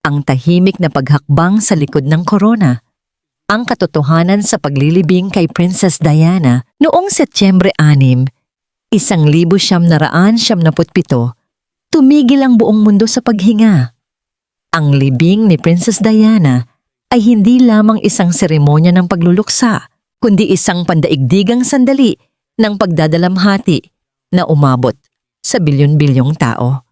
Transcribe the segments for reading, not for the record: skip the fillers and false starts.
ang tahimik na paghakbang sa likod ng korona. Ang katotohanan sa paglilibing kay Princess Diana noong Setyembre 6, 1977, tumigil ang buong mundo sa paghinga. Ang libing ni Princess Diana ay hindi lamang isang seremonya ng pagluluksa, kundi isang pandaigdigang sandali ng pagdadalamhati na umabot sa bilyon-bilyong tao.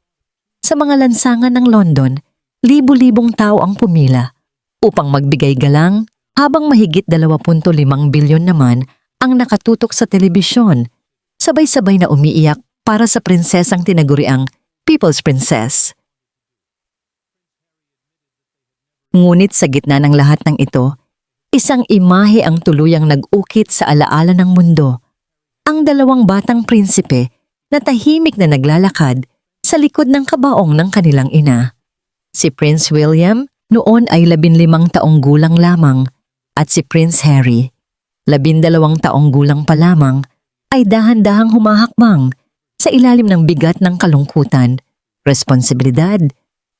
Sa mga lansangan ng London, libu-libong tao ang pumila upang magbigay galang habang mahigit 2.5 bilyon naman ang nakatutok sa telebisyon, sabay-sabay na umiiyak para sa prinsesang tinaguriang People's Princess. Ngunit sa gitna ng lahat ng ito, isang imahe ang tuluyang nag-ukit sa alaala ng mundo. Ang dalawang batang prinsipe na tahimik na naglalakad sa likod ng kabaong ng kanilang ina. Si Prince William noon ay 15 taong gulang lamang at si Prince Harry, 12 taong gulang pa lamang, ay dahan-dahang humahakbang sa ilalim ng bigat ng kalungkutan, responsibilidad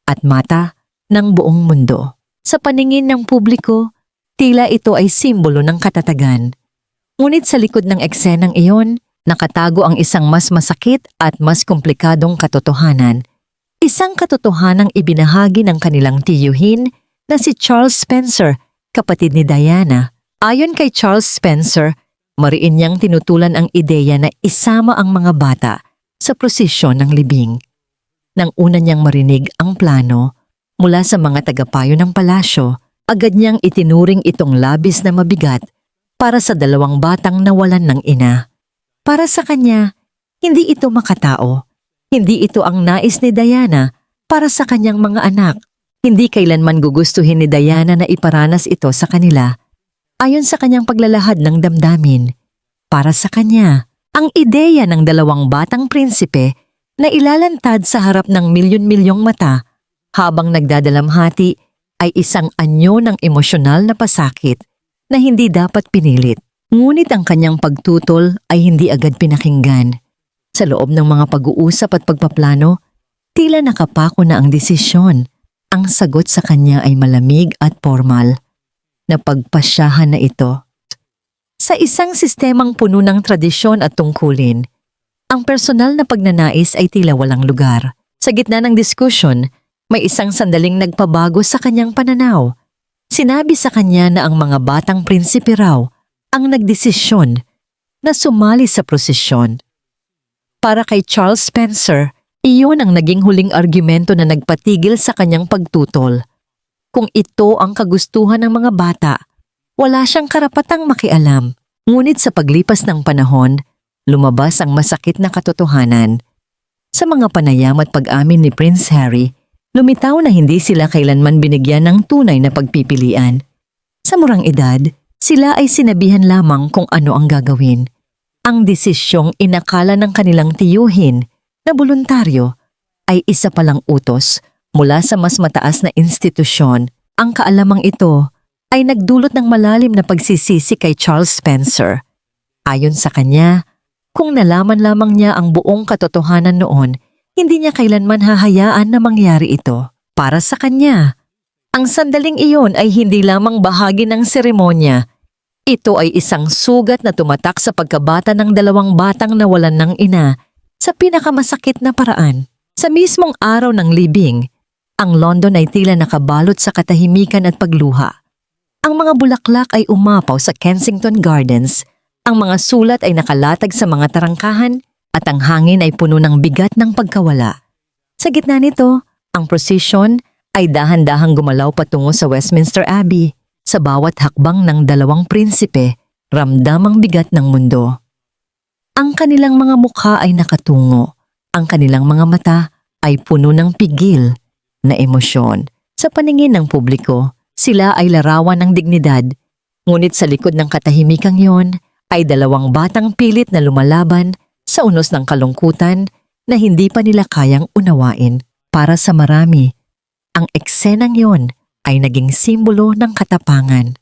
at mata ng buong mundo. Sa paningin ng publiko, tila ito ay simbolo ng katatagan. Ngunit sa likod ng eksenang iyon, nakatago ang isang mas masakit at mas komplikadong katotohanan. Isang katotohanang ibinahagi ng kanilang tiyuhin na si Charles Spencer, kapatid ni Diana. Ayon kay Charles Spencer, mariin niyang tinutulan ang ideya na isama ang mga bata sa prosesyon ng libing. Nang una niyang marinig ang plano mula sa mga tagapayo ng palasyo, agad niyang itinuring itong labis na mabigat para sa dalawang batang nawalan ng ina. Para sa kanya, hindi ito makatao. Hindi ito ang nais ni Diana para sa kanyang mga anak. Hindi kailanman gugustuhin ni Diana na iparanas ito sa kanila. Ayon sa kanyang paglalahad ng damdamin, para sa kanya, ang ideya ng dalawang batang prinsipe na ilalantad sa harap ng milyon-milyong mata habang nagdadalamhati ay isang anyo ng emosyonal na pasakit na hindi dapat pinilit. Ngunit ang kanyang pagtutol ay hindi agad pinakinggan. Sa loob ng mga pag-uusap at pagpaplano, tila nakapako na ang desisyon. Ang sagot sa kanya ay malamig at formal. Napagpasyahan na ito. Sa isang sistemang puno ng tradisyon at tungkulin, ang personal na pagnanais ay tila walang lugar. Sa gitna ng diskusyon, may isang sandaling nagpabago sa kanyang pananaw. Sinabi sa kanya na ang mga batang prinsipe raw ang nagdesisyon na sumali sa prosesyon. Para kay Charles Spencer, iyon ang naging huling argumento na nagpatigil sa kanyang pagtutol. Kung ito ang kagustuhan ng mga bata, wala siyang karapatang makialam. Ngunit sa paglipas ng panahon, lumabas ang masakit na katotohanan. Sa mga panayam at pag-amin ni Prince Harry, lumitaw na hindi sila kailanman binigyan ng tunay na pagpipilian. Sa murang edad, sila ay sinabihan lamang kung ano ang gagawin. Ang desisyong inakala ng kanilang tiyuhin na voluntaryo ay isa palang utos mula sa mas mataas na institusyon. Ang kaalamang ito ay nagdulot ng malalim na pagsisisi kay Charles Spencer. Ayon sa kanya, kung nalaman lamang niya ang buong katotohanan noon, hindi niya kailanman hahayaan na mangyari ito. Para sa kanya, ang sandaling iyon ay hindi lamang bahagi ng seremonya. Ito ay isang sugat na tumatak sa pagkabata ng dalawang batang nawalan ng ina sa pinakamasakit na paraan. Sa mismong araw ng libing, ang London ay tila nakabalot sa katahimikan at pagluha. Ang mga bulaklak ay umapaw sa Kensington Gardens, ang mga sulat ay nakalatag sa mga tarangkahan, at ang hangin ay puno ng bigat ng pagkawala. Sa gitna nito, ang prosesyon ay dahan-dahang gumalaw patungo sa Westminster Abbey. Sa bawat hakbang ng dalawang prinsipe, ramdam ang bigat ng mundo. Ang kanilang mga mukha ay nakatungo. Ang kanilang mga mata ay puno ng pigil na emosyon. Sa paningin ng publiko, sila ay larawan ng dignidad. Ngunit sa likod ng katahimikang yon ay dalawang batang pilit na lumalaban sa unos ng kalungkutan na hindi pa nila kayang unawain. Para sa marami, ang eksenang yon ay naging simbolo ng katapangan.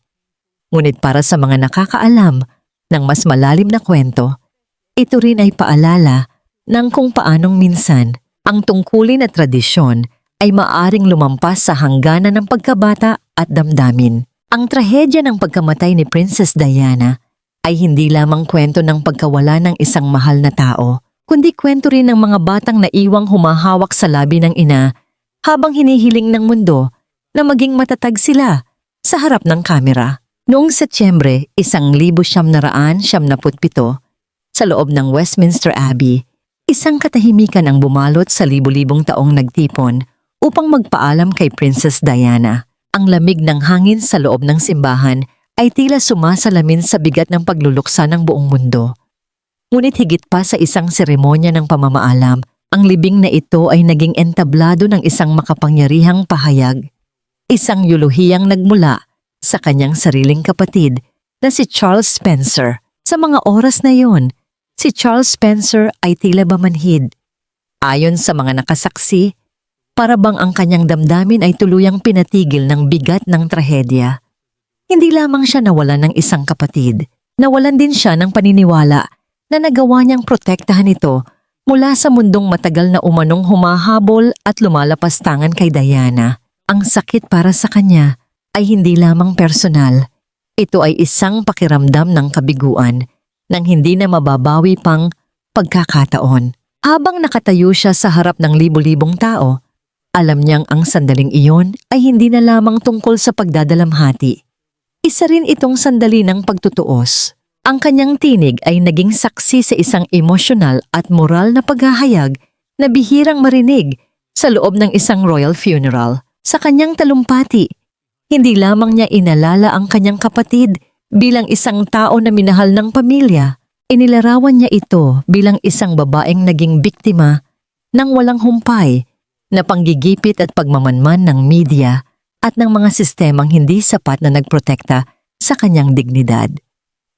Ngunit para sa mga nakakaalam ng mas malalim na kwento, ito rin ay paalala ng kung paanong minsan ang tungkulin at tradisyon ay maaring lumampas sa hangganan ng pagkabata at damdamin. Ang trahedya ng pagkamatay ni Princess Diana ay hindi lamang kwento ng pagkawala ng isang mahal na tao, kundi kwento rin ng mga batang naiwang humahawak sa labi ng ina habang hinihiling ng mundo na maging matatag sila sa harap ng kamera. Noong Setyembre 1977, sa loob ng Westminster Abbey, isang katahimikan ang bumalot sa libu-libong taong nagtipon upang magpaalam kay Princess Diana. Ang lamig ng hangin sa loob ng simbahan ay tila sumasalamin sa bigat ng pagluluksa ng buong mundo. Ngunit higit pa sa isang seremonya ng pamamaalam, ang libing na ito ay naging entablado ng isang makapangyarihang pahayag. Isang yuluhiyang nagmula sa kanyang sariling kapatid na si Charles Spencer. Sa mga oras na yon, si Charles Spencer ay tila bamanhid. Ayon sa mga nakasaksi, para bang ang kanyang damdamin ay tuluyang pinatigil ng bigat ng trahedya. Hindi lamang siya nawalan ng isang kapatid, nawalan din siya ng paniniwala na nagawa niyang protektahan ito mula sa mundong matagal na umanong humahabol at lumalapas tangan kay Diana. Ang sakit para sa kanya ay hindi lamang personal. Ito ay isang pakiramdam ng kabiguan nang hindi na mababawi pang pagkakataon. Habang nakatayo siya sa harap ng libu-libong tao, alam niyang ang sandaling iyon ay hindi na lamang tungkol sa pagdadalamhati. Isa rin itong sandali ng pagtutuos. Ang kanyang tinig ay naging saksi sa isang emosyonal at moral na paghahayag na bihirang marinig sa loob ng isang royal funeral. Sa kanyang talumpati, hindi lamang niya inalala ang kanyang kapatid bilang isang tao na minahal ng pamilya. Inilarawan niya ito bilang isang babaeng naging biktima ng walang humpay na panggigipit at pagmamanman ng media at ng mga sistemang hindi sapat na nagprotekta sa kanyang dignidad.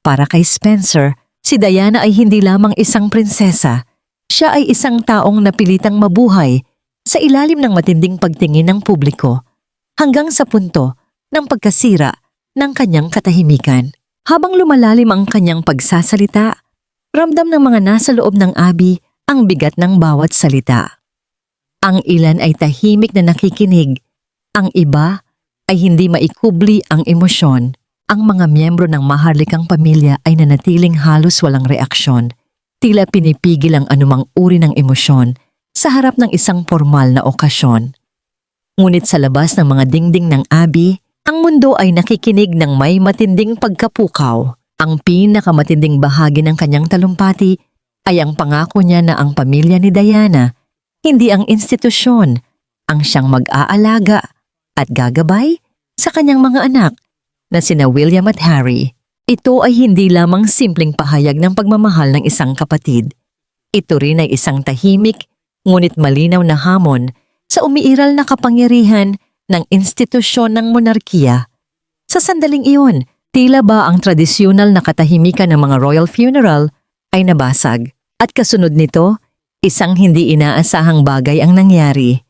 Para kay Spencer, si Diana ay hindi lamang isang prinsesa. Siya ay isang taong napilitang mabuhay sa ilalim ng matinding pagtingin ng publiko hanggang sa punto ng pagkasira ng kanyang katahimikan. Habang lumalalim ang kanyang pagsasalita, ramdam ng mga nasa loob ng abbey ang bigat ng bawat salita. Ang ilan ay tahimik na nakikinig, ang iba ay hindi maikubli ang emosyon. Ang mga miyembro ng maharlikang pamilya ay nanatiling halos walang reaksyon, tila pinipigil ang anumang uri ng emosyon sa harap ng isang formal na okasyon. Ngunit sa labas ng mga dingding ng abbey, ang mundo ay nakikinig ng may matinding pagkapukaw. Ang pinakamatinding bahagi ng kanyang talumpati ay ang pangako niya na ang pamilya ni Diana, hindi ang institusyon, ang siyang mag-aalaga at gagabay sa kanyang mga anak na sina William at Harry. Ito ay hindi lamang simpleng pahayag ng pagmamahal ng isang kapatid. Ito rin ay isang tahimik ngunit malinaw na hamon sa umiiral na kapangyarihan ng institusyon ng monarkiya. Sa sandaling iyon, tila ba ang tradisyonal na katahimikan ng mga royal funeral ay nabasag at kasunod nito, isang hindi inaasahang bagay ang nangyari.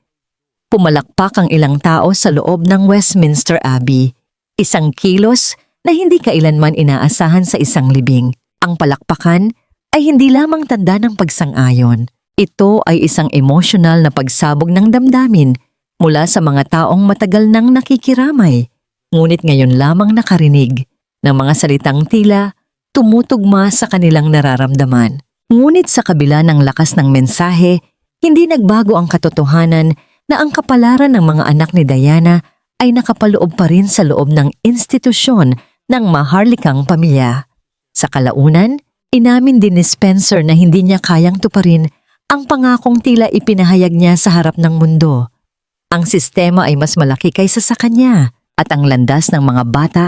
Pumalakpak ang ilang tao sa loob ng Westminster Abbey, isang kilos na hindi kailanman inaasahan sa isang libing. Ang palakpakan ay hindi lamang tanda ng pagsang-ayon. Ito ay isang emosyonal na pagsabog ng damdamin mula sa mga taong matagal nang nakikiramay, ngunit ngayon lamang nakarinig ng mga salitang tila tumutugma sa kanilang nararamdaman. Ngunit sa kabila ng lakas ng mensahe, hindi nagbago ang katotohanan na ang kapalaran ng mga anak ni Diana ay nakapaloob pa rin sa loob ng institusyon ng maharlikang pamilya. Sa kalaunan, inamin din ni Spencer na hindi niya kayang tuparin ang pangakong tila ipinahayag niya sa harap ng mundo. Ang sistema ay mas malaki kaysa sa kanya at ang landas ng mga bata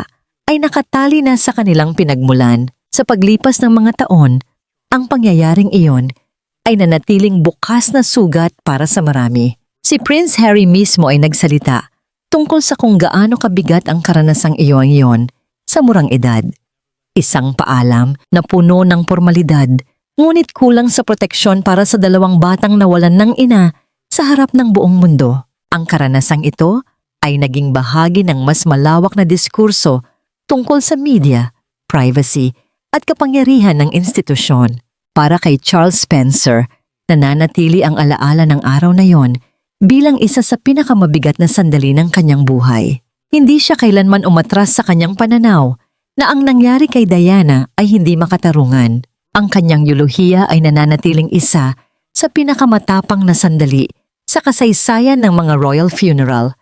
ay nakatali na sa kanilang pinagmulan. Sa paglipas ng mga taon, ang pangyayaring iyon ay nanatiling bukas na sugat para sa marami. Si Prince Harry mismo ay nagsalita tungkol sa kung gaano kabigat ang karanasang iyon sa murang edad. Isang paalam na puno ng formalidad, ngunit kulang sa proteksyon para sa dalawang batang nawalan ng ina sa harap ng buong mundo. Ang karanasang ito ay naging bahagi ng mas malawak na diskurso tungkol sa media, privacy at kapangyarihan ng institusyon. Para kay Charles Spencer, nananatili ang alaala ng araw na yon bilang isa sa pinakamabigat na sandali ng kanyang buhay. Hindi siya kailanman umatras sa kanyang pananaw na ang nangyari kay Diana ay hindi makatarungan. Ang kanyang euluhiya ay nananatiling isa sa pinakamatapang na sandali sa kasaysayan ng mga royal funeral.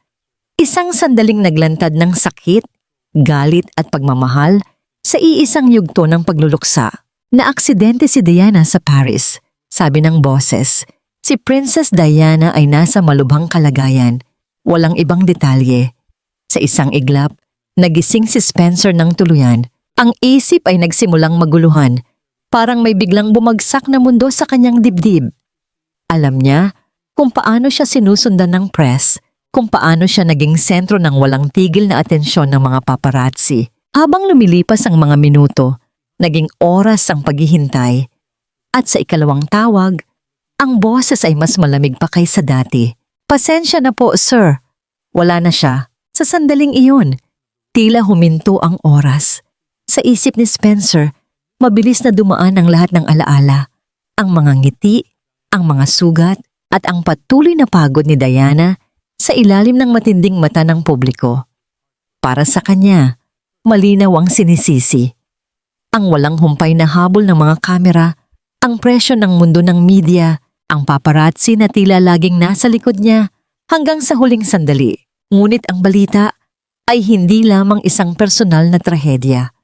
Isang sandaling naglantad ng sakit, galit at pagmamahal sa iisang yugto ng pagluluksa. Naaksidente si Diana sa Paris. Sabi ng boses, si Princess Diana ay nasa malubhang kalagayan. Walang ibang detalye. Sa isang iglap, nagising si Spencer ng tuluyan. Ang isip ay nagsimulang maguluhan. Parang may biglang bumagsak na mundo sa kanyang dibdib. Alam niya kung paano siya sinusundan ng press, kung paano siya naging sentro ng walang tigil na atensyon ng mga paparazzi. Habang lumilipas ang mga minuto, naging oras ang paghihintay. At sa ikalawang tawag, ang boses ay mas malamig pa kaysa dati. Pasensya na po, sir. Wala na siya. Sa sandaling iyon, tila huminto ang oras. Sa isip ni Spencer, mabilis na dumaan ang lahat ng alaala. Ang mga ngiti, ang mga sugat, at ang patuloy na pagod ni Diana sa ilalim ng matinding mata ng publiko. Para sa kanya, malinaw ang sinisisi. Ang walang humpay na habol ng mga kamera, ang presyo ng mundo ng media, ang paparazzi na tila laging nasa likod niya hanggang sa huling sandali. Ngunit ang balita ay hindi lamang isang personal na trahedya.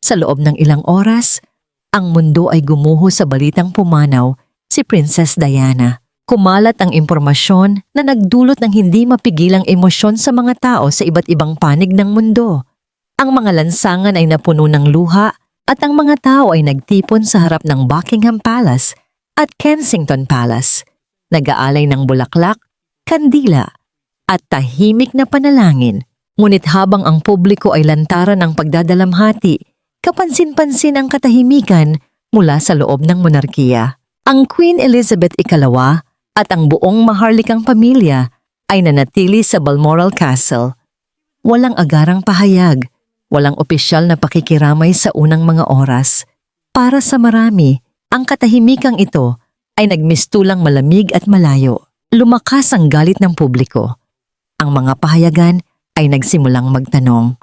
Sa loob ng ilang oras, ang mundo ay gumuho sa balitang pumanaw si Princess Diana. Kumalat ang impormasyon na nagdulot ng hindi mapigilang emosyon sa mga tao sa iba't ibang panig ng mundo. Ang mga lansangan ay napuno ng luha at ang mga tao ay nagtipon sa harap ng Buckingham Palace at Kensington Palace. Nag-aalay ng bulaklak, kandila at tahimik na panalangin. Ngunit habang ang publiko ay lantaran ng pagdadalamhati, kapansin-pansin ang katahimikan mula sa loob ng monarkiya. Ang Queen Elizabeth II at ang buong maharlikang pamilya ay nanatili sa Balmoral Castle. Walang agarang pahayag, walang opisyal na pakikiramay sa unang mga oras. Para sa marami, ang katahimikang ito ay nagmistulang malamig at malayo. Lumakas ang galit ng publiko. Ang mga pahayagan ay nagsimulang magtanong.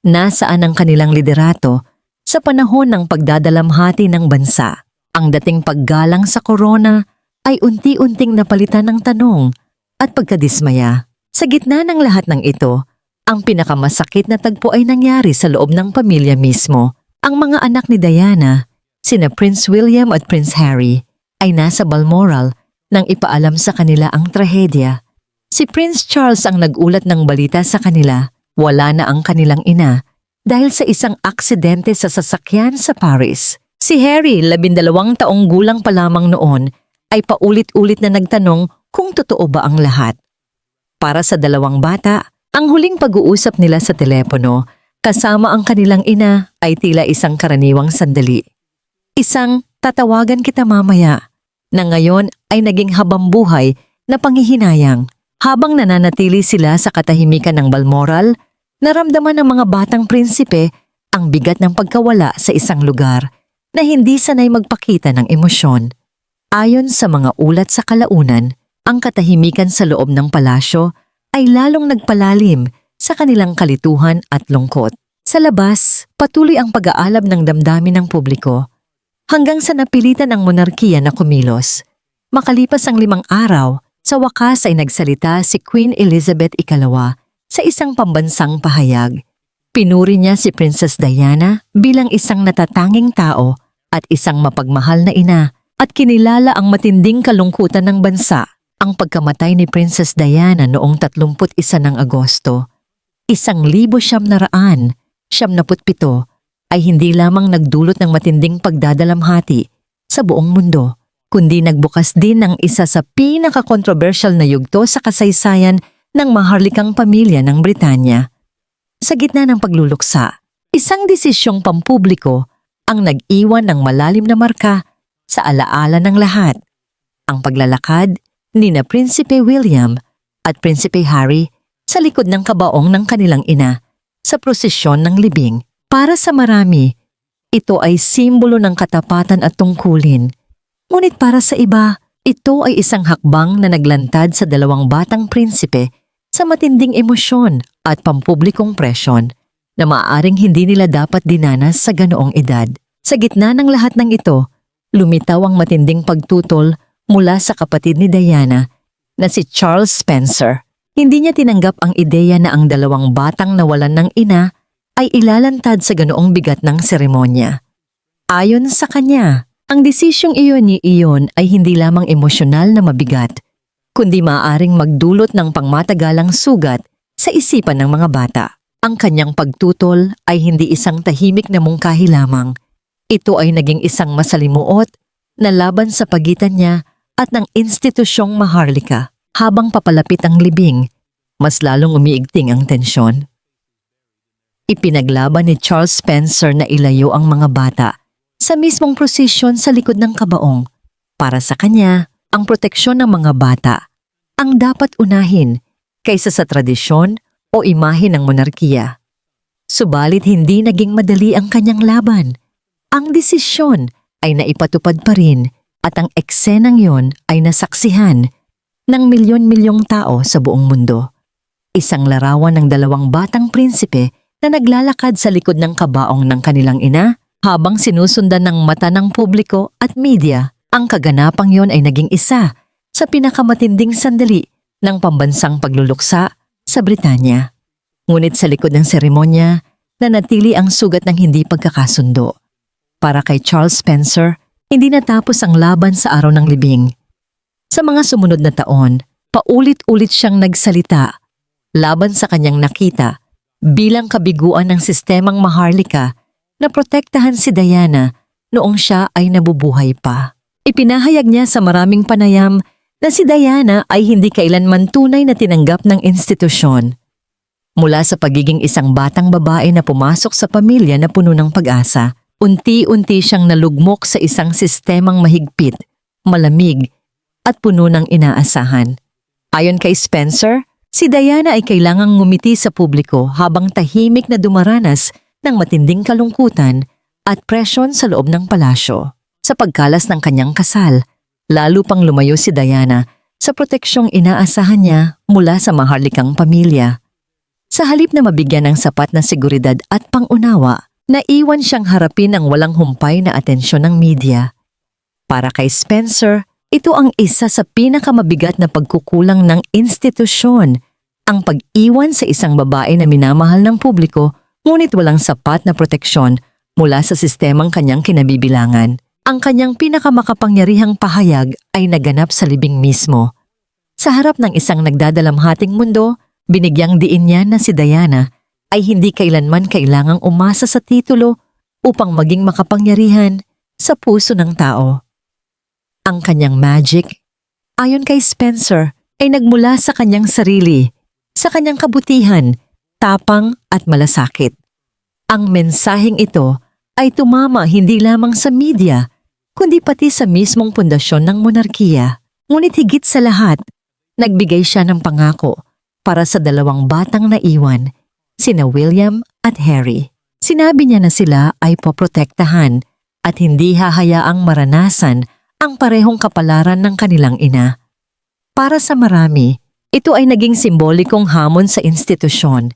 Nasaan ang kanilang liderato sa panahon ng pagdadalamhati ng bansa? Ang dating paggalang sa korona ay unti-unting napalitan ng tanong at pagkadismaya. Sa gitna ng lahat ng ito, ang pinakamasakit na tagpo ay nangyari sa loob ng pamilya mismo. Ang mga anak ni Diana, sina Prince William at Prince Harry, ay nasa Balmoral nang ipaalam sa kanila ang trahedya. Si Prince Charles ang nagulat ng balita sa kanila. Wala na ang kanilang ina dahil sa isang aksidente sa sasakyan sa Paris. Si Harry, 12 taong gulang pa lamang noon, ay paulit-ulit na nagtanong kung totoo ba ang lahat. Para sa dalawang bata, ang huling pag-uusap nila sa telepono kasama ang kanilang ina ay tila isang karaniwang sandali. Isang tatawagan kita mamaya na ngayon ay naging habambuhay na panghihinayang. Habang nananatili sila sa katahimikan ng Balmoral, naramdaman ng mga batang prinsipe ang bigat ng pagkawala sa isang lugar na hindi sanay magpakita ng emosyon. Ayon sa mga ulat sa kalaunan, ang katahimikan sa loob ng palasyo ay lalong nagpalalim sa kanilang kalituhan at lungkot. Sa labas, patuloy ang pag-aalab ng damdamin ng publiko hanggang sa napilitan ang monarkiya na kumilos. Makalipas ang 5 araw, sa wakas ay nagsalita si Queen Elizabeth II sa isang pambansang pahayag. Pinuri niya si Princess Diana bilang isang natatanging tao at isang mapagmahal na ina at kinilala ang matinding kalungkutan ng bansa. Ang pagkamatay ni Princess Diana noong 31 ng Agosto, 1977 ay hindi lamang nagdulot ng matinding pagdadalamhati sa buong mundo, kundi nagbukas din ng isa sa pinaka-controversial na yugto sa kasaysayan ng maharlikang pamilya ng Britanya. Sa gitna ng pagluluksa, isang desisyong pampubliko ang nag-iwan ng malalim na marka sa alaala ng lahat. Ang paglalakad ni na Prinsipe William at Prinsipe Harry sa likod ng kabaong ng kanilang ina sa prosesyon ng libing. Para sa marami, ito ay simbolo ng katapatan at tungkulin. Ngunit para sa iba, Ito ay isang hakbang na naglantad sa dalawang batang prinsipe sa matinding emosyon at pampublikong presyon na maaaring hindi nila dapat dinanas sa ganoong edad. Sa gitna ng lahat ng ito, lumitaw ang matinding pagtutol mula sa kapatid ni Diana na si Charles Spencer. Hindi niya tinanggap ang ideya na ang dalawang batang nawalan ng ina ay ilalantad sa ganoong bigat ng seremonya. Ayon sa kanya, ang desisyong iyon ay hindi lamang emosyonal na mabigat, kundi maaaring magdulot ng pangmatagalang sugat sa isipan ng mga bata. Ang kanyang pagtutol ay hindi isang tahimik na mungkahi lamang. Ito ay naging isang masalimuot na laban sa pagitan niya at ng institusyong Maharlika. Habang papalapit ang libing, mas lalong umiigting ang tensyon. Ipinaglaban ni Charles Spencer na ilayo ang mga bata sa mismong prosesyon sa likod ng kabaong. Para sa kanya, ang proteksyon ng mga bata ang dapat unahin kaysa sa tradisyon o imahe ng monarkiya. Subalit hindi naging madali ang kanyang laban. Ang desisyon ay naipatupad pa rin at ang eksenang yon ay nasaksihan ng milyon-milyong tao sa buong mundo. Isang larawan ng dalawang batang prinsipe na naglalakad sa likod ng kabaong ng kanilang ina habang sinusundan ng mata ng publiko at media. Ang kaganapang yon ay naging isa sa pinakamatinding sandali ng pambansang pagluluksa sa Britanya. Ngunit sa likod ng seremonya, nanatili ang sugat ng hindi pagkakasundo. Para kay Charles Spencer, hindi natapos ang laban sa araw ng libing. Sa mga sumunod na taon, paulit-ulit siyang nagsalita laban sa kanyang nakita bilang kabiguan ng sistemang Maharlika na protektahan si Diana noong siya ay nabubuhay pa. Ipinahayag niya sa maraming panayam na si Diana ay hindi kailanman tunay na tinanggap ng institusyon. Mula sa pagiging isang batang babae na pumasok sa pamilya na puno ng pag-asa, unti-unti siyang nalugmok sa isang sistemang mahigpit, malamig, at puno ng inaasahan. Ayon kay Spencer, si Diana ay kailangang ngumiti sa publiko habang tahimik na dumaranas ng matinding kalungkutan at presyon sa loob ng palasyo. Sa pagkalas ng kanyang kasal, lalo pang lumayo si Diana sa proteksyong inaasahan niya mula sa maharlikang pamilya. Sa halip na mabigyan ng sapat na seguridad at pangunawa, naiwan siyang harapin ang walang humpay na atensyon ng media. Para kay Spencer, ito ang isa sa pinakamabigat na pagkukulang ng institusyon, ang pag-iwan sa isang babae na minamahal ng publiko ngunit walang sapat na proteksyon mula sa sistemang kanyang kinabibilangan. Ang kanyang pinakamakapangyarihang pahayag ay naganap sa libing mismo. Sa harap ng isang nagdadalamhating mundo, binigyang diin niya na si Diana ay hindi kailanman kailangang umasa sa titulo upang maging makapangyarihan sa puso ng tao. Ang kanyang magic, ayon kay Spencer, ay nagmula sa kanyang sarili, sa kanyang kabutihan, tapang at malasakit. Ang mensaheng ito ay tumama hindi lamang sa media, kundi pati sa mismong pundasyon ng monarkiya. Ngunit higit sa lahat, nagbigay siya ng pangako para sa dalawang batang naiwan, sina William at Harry. Sinabi niya na sila ay poprotektahan at hindi hahayaang maranasan ang parehong kapalaran ng kanilang ina. Para sa marami, ito ay naging simbolikong hamon sa institusyon,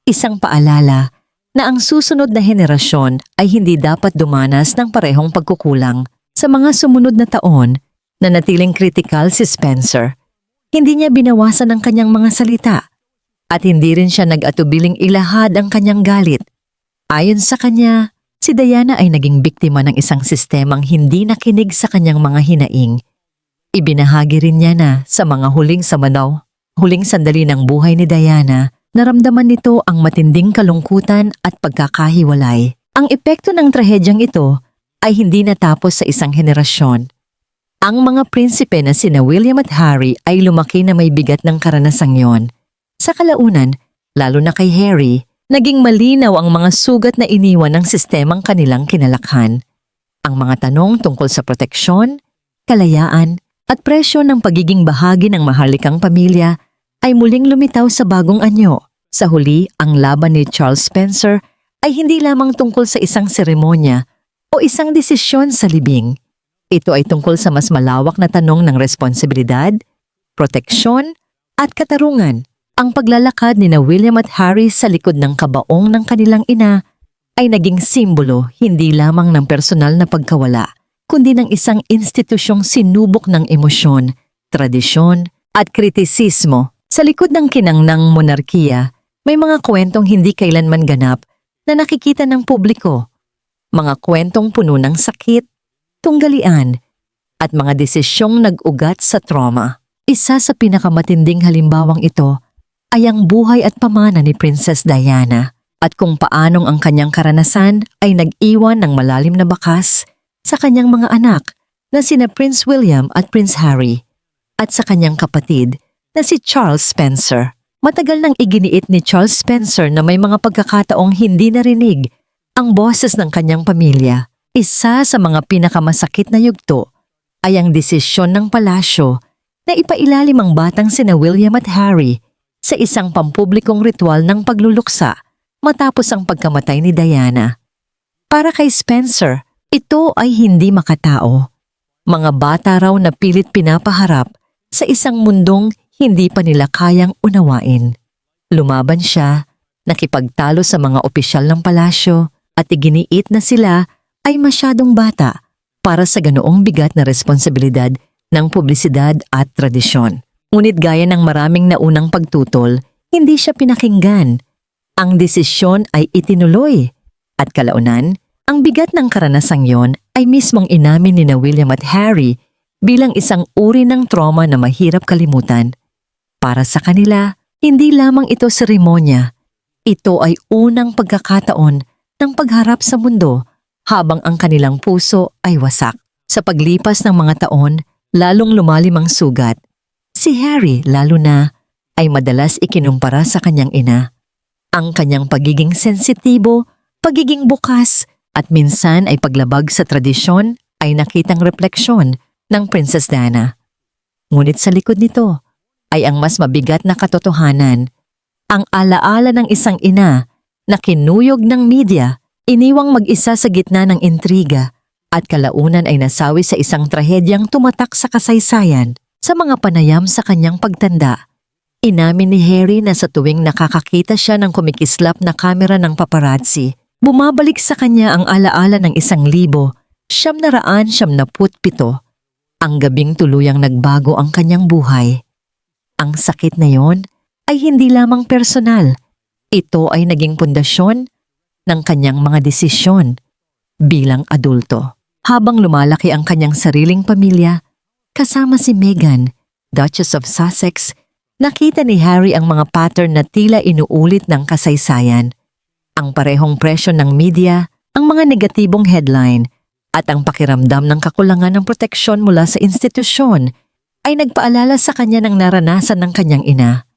isang paalala na ang susunod na henerasyon ay hindi dapat dumanas ng parehong pagkukulang. Sa mga sumunod na taon, nanatiling kritikal si Spencer. Hindi niya binawasan ang kanyang mga salita at hindi rin siya nag-atubiling ilahad ang kanyang galit. Ayon sa kanya, si Diana ay naging biktima ng isang sistemang hindi nakinig sa kanyang mga hinaing. Ibinahagi rin niya na sa mga huling sandali ng buhay ni Diana, naramdaman nito ang matinding kalungkutan at pagkakahiwalay. Ang epekto ng trahedyang ito ay hindi natapos sa isang henerasyon. Ang mga prinsipe na sina William at Harry ay lumaki na may bigat ng karanasang yon. Sa kalaunan, lalo na kay Harry, naging malinaw ang mga sugat na iniwan ng sistemang kanilang kinalakhan. Ang mga tanong tungkol sa proteksyon, kalayaan, at presyo ng pagiging bahagi ng maharlikang pamilya ay muling lumitaw sa bagong anyo. Sa huli, ang laban ni Charles Spencer ay hindi lamang tungkol sa isang seremonya o isang desisyon sa libing. Ito ay tungkol sa mas malawak na tanong ng responsibilidad, proteksyon, at katarungan. Ang paglalakad ni na William at Harry sa likod ng kabaong ng kanilang ina ay naging simbolo hindi lamang ng personal na pagkawala, kundi ng isang institusyong sinubok ng emosyon, tradisyon, at kritisismo. Sa likod ng kinangnang monarkiya, may mga kwentong hindi kailanman ganap na nakikita ng publiko. Mga kwentong puno ng sakit, tunggalian, at mga desisyong nag-ugat sa trauma. Isa sa pinakamatinding halimbawang ito ay ang buhay at pamana ni Princess Diana at kung paanong ang kanyang karanasan ay nag-iwan ng malalim na bakas sa kanyang mga anak na sina Prince William at Prince Harry at sa kanyang kapatid na si Charles Spencer. Matagal nang iginiit ni Charles Spencer na may mga pagkakataong hindi narinig ang boses ng kanyang pamilya. Isa sa mga pinakamasakit na yugto ay ang desisyon ng palasyo na ipailalim ang batang sina William at Harry sa isang pampublikong ritual ng pagluluksa matapos ang pagkamatay ni Diana. Para kay Spencer, ito ay hindi makatao. Mga bata raw na pilit pinapaharap sa isang mundong hindi pa nila kayang unawain. Lumaban siya, nakipagtalo sa mga opisyal ng palasyo at iginiit na sila ay masyadong bata para sa ganoong bigat na responsibilidad ng publisidad at tradisyon. Ngunit gaya ng maraming naunang pagtutol, hindi siya pinakinggan. Ang desisyon ay itinuloy at kalaunan, ang bigat ng karanasang yon ay mismong inamin ni na William at Harry bilang isang uri ng trauma na mahirap kalimutan. Para sa kanila, hindi lamang ito seremonya. Ito ay unang pagkakataon ng pagharap sa mundo habang ang kanilang puso ay wasak. Sa paglipas ng mga taon, lalong lumalim ang sugat. Si Harry, lalo na, ay madalas ikinumpara sa kanyang ina. Ang kanyang pagiging sensitibo, pagiging bukas, at minsan ay paglabag sa tradisyon ay nakitang refleksyon ng Princess Diana. Ngunit sa likod nito ay ang mas mabigat na katotohanan, ang alaala ng isang ina na kinuyog ng media, iniwang mag-isa sa gitna ng intriga at kalaunan ay nasawi sa isang trahedyang tumatak sa kasaysayan. Sa mga panayam sa kanyang pagtanda, inamin ni Harry na sa tuwing nakakakita siya ng kumikislap na kamera ng paparazzi, bumabalik sa kanya ang alaala ng 1997, ang gabing tuluyang nagbago ang kanyang buhay. Ang sakit na yon ay hindi lamang personal. Ito ay naging pundasyon ng kanyang mga desisyon bilang adulto. Habang lumalaki ang kanyang sariling pamilya, kasama si Meghan, Duchess of Sussex, nakita ni Harry ang mga pattern na tila inuulit ng kasaysayan. Ang parehong presyo ng media, ang mga negatibong headline, at ang pakiramdam ng kakulangan ng proteksyon mula sa institusyon ay nagpaalala sa kanya ng naranasan ng kanyang ina.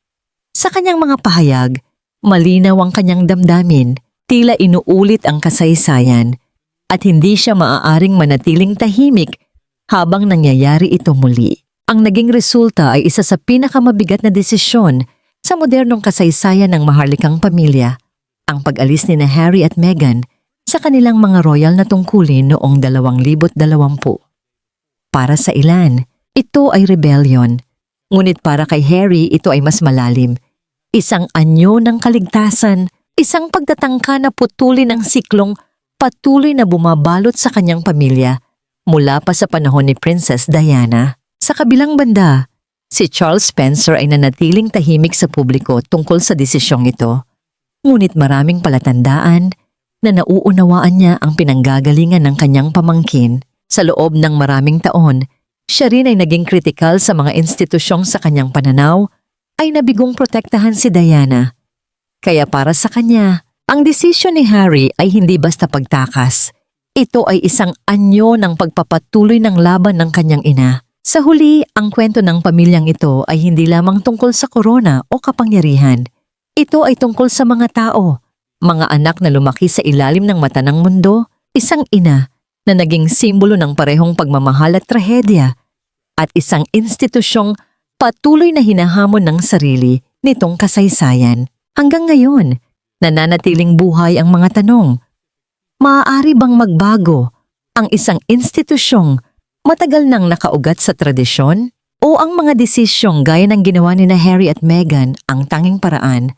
Sa kanyang mga pahayag, malinaw ang kanyang damdamin, tila inuulit ang kasaysayan, at hindi siya maaaring manatiling tahimik habang nangyayari ito muli. Ang naging resulta ay isa sa pinakamabigat na desisyon sa modernong kasaysayan ng maharlikang pamilya, ang pag-alis ni na Harry at Meghan sa kanilang mga royal na tungkulin noong 2020. Para sa ilan, ito ay rebellion. Ngunit para kay Harry, ito ay mas malalim. Isang anyo ng kaligtasan, isang pagtatangka na putulin ang siklong patuloy na bumabalot sa kanyang pamilya mula pa sa panahon ni Princess Diana. Sa kabilang banda, si Charles Spencer ay nanatiling tahimik sa publiko tungkol sa desisyong ito. Ngunit maraming palatandaan na nauunawaan niya ang pinanggagalingan ng kanyang pamangkin. Sa loob ng maraming taon, siya rin ay naging kritikal sa mga institusyong sa kanyang pananaw ay nabigong protektahan si Diana. Kaya para sa kanya, ang desisyon ni Harry ay hindi basta pagtakas. Ito ay isang anyo ng pagpapatuloy ng laban ng kanyang ina. Sa huli, ang kwento ng pamilyang ito ay hindi lamang tungkol sa korona o kapangyarihan. Ito ay tungkol sa mga tao, mga anak na lumaki sa ilalim ng mata ng mundo, isang ina na naging simbolo ng parehong pagmamahal at trahedya, at isang institusyong patuloy na hinahamon ng sarili nitong kasaysayan. Hanggang ngayon, nananatiling buhay ang mga tanong. Maaari bang magbago ang isang institusyong Matagal nang nakaugat sa tradisyon? O ang mga desisyong gaya ng ginawa ni na Harry at Meghan ang tanging paraan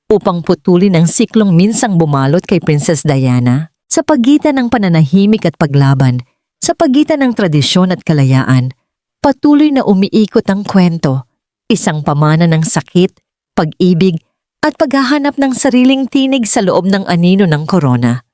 upang putulin ang siklong minsang bumalot kay Princess Diana? Sa pagitan ng pananahimik at paglaban, sa pagitan ng tradisyon at kalayaan, patuloy na umiikot ang kwento, isang pamana ng sakit, pag-ibig at paghahanap ng sariling tinig sa loob ng anino ng korona.